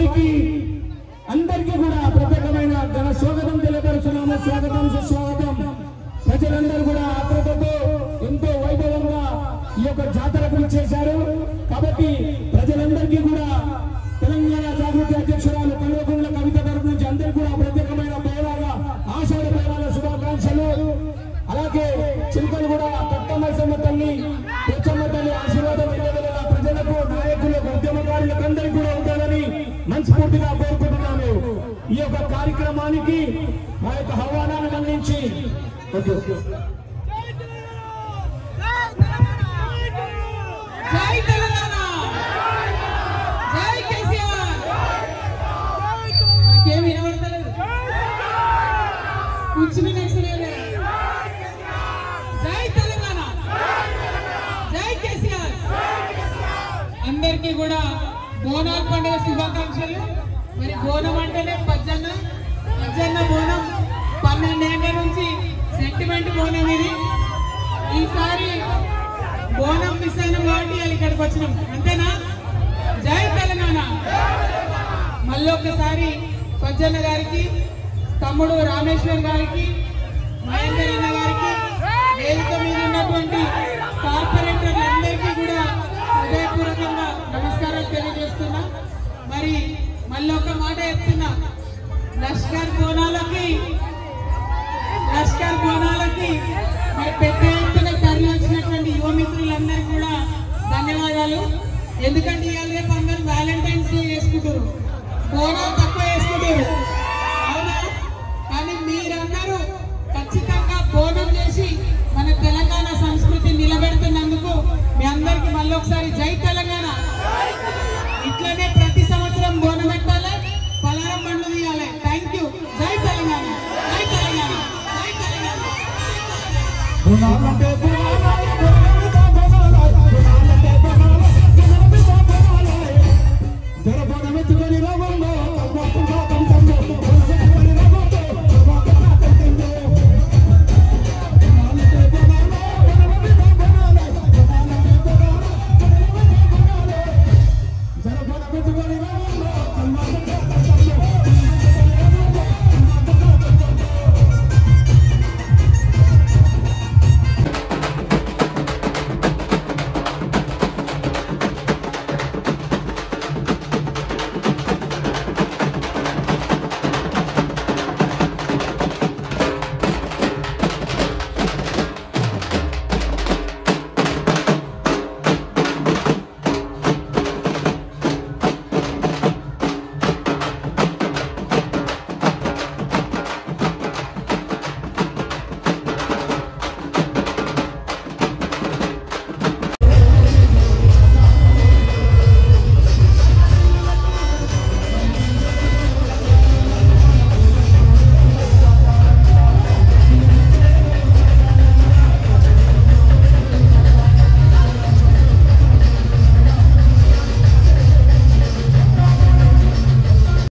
వారికి అందరికీ కూడా ప్రత్యేకమైన ఘన స్వాగతం తెలియపరుస్తున్నాము. స్వాగతం సుస్వాగతం. ప్రజలందరూ కూడా ఆత్రతతో ఎంతో వైభవంగా ఈ యొక్క జాతరకు ఇచ్చేశారు. కాబట్టి ప్రజలందరికీ కూడా తెలంగాణ జాగృతి అధ్యక్షురాలు కల్వకుంట్ల కవిత తరపు నుంచి అందరికీ కూడా ప్రత్యేకమైన పేరాల ఆషాఢ పేరాల శుభాకాంక్షలు. అలాగే చిలుకలు కూడా కట్టమైసమ్మ తల్లి పెచ్చమ్మ తల్లి ఆశీర్వాదం ప్రజలకు నాయకులకు ఉద్యమకారులకు అందరికీ కూడా ఉండాలని మనస్ఫూర్తిగా కోరుకుంటున్నాను. ఈ యొక్క కార్యక్రమానికి మా యొక్క ఆహ్వానాన్ని మన్నించి అందరికీ కూడా బోనాల పండుగ శుభాకాంక్షలు. మరి బోనం అంటేనే పజ్జన్న బోనం 12 ఏళ్ల నుంచి సెంటిమెంట్ బోనం ఇది. ఈసారి బోనం మిస్ అయిన కాబట్టి ఇక్కడికి వచ్చినాం, అంతేనా? జై తెలంగాణ. మళ్ళొక్కసారి పజ్జన్న గారికి, తమ్ముడు రామేశ్వర్ గారికి, మహేందర్ అన్న గారికి, వేదిక మీద ఉన్నటువంటి కార్పొరేటర్లందరికీ కూడా హృదయపూర్వకంగా నమస్కారాలు తెలియజేస్తున్నా. మరి మళ్ళొక్క మాట చెప్తున్నా, లష్కర్ బోనాలకి మరి పెద్ద ఎత్తున తరలి వచ్చినటువంటి యువ మిత్రులందరికీ కూడా ధన్యవాదాలు. ఎందుకంటే ఇవాళ రేపు అందరూ వ్యాలంటైన్స్ డే చేసుకుంటారు, బోనాలు తక్కువ చేసుకుంటారు, అవునా? కానీ మీరందరూ ఖచ్చితంగా బోనం చేసి మన తెలంగాణ సంస్కృతి నిలబెడుతున్నందుకు మీ అందరికీ మళ్ళీ ఒకసారి జై తెలంగాణ. ఇట్లనే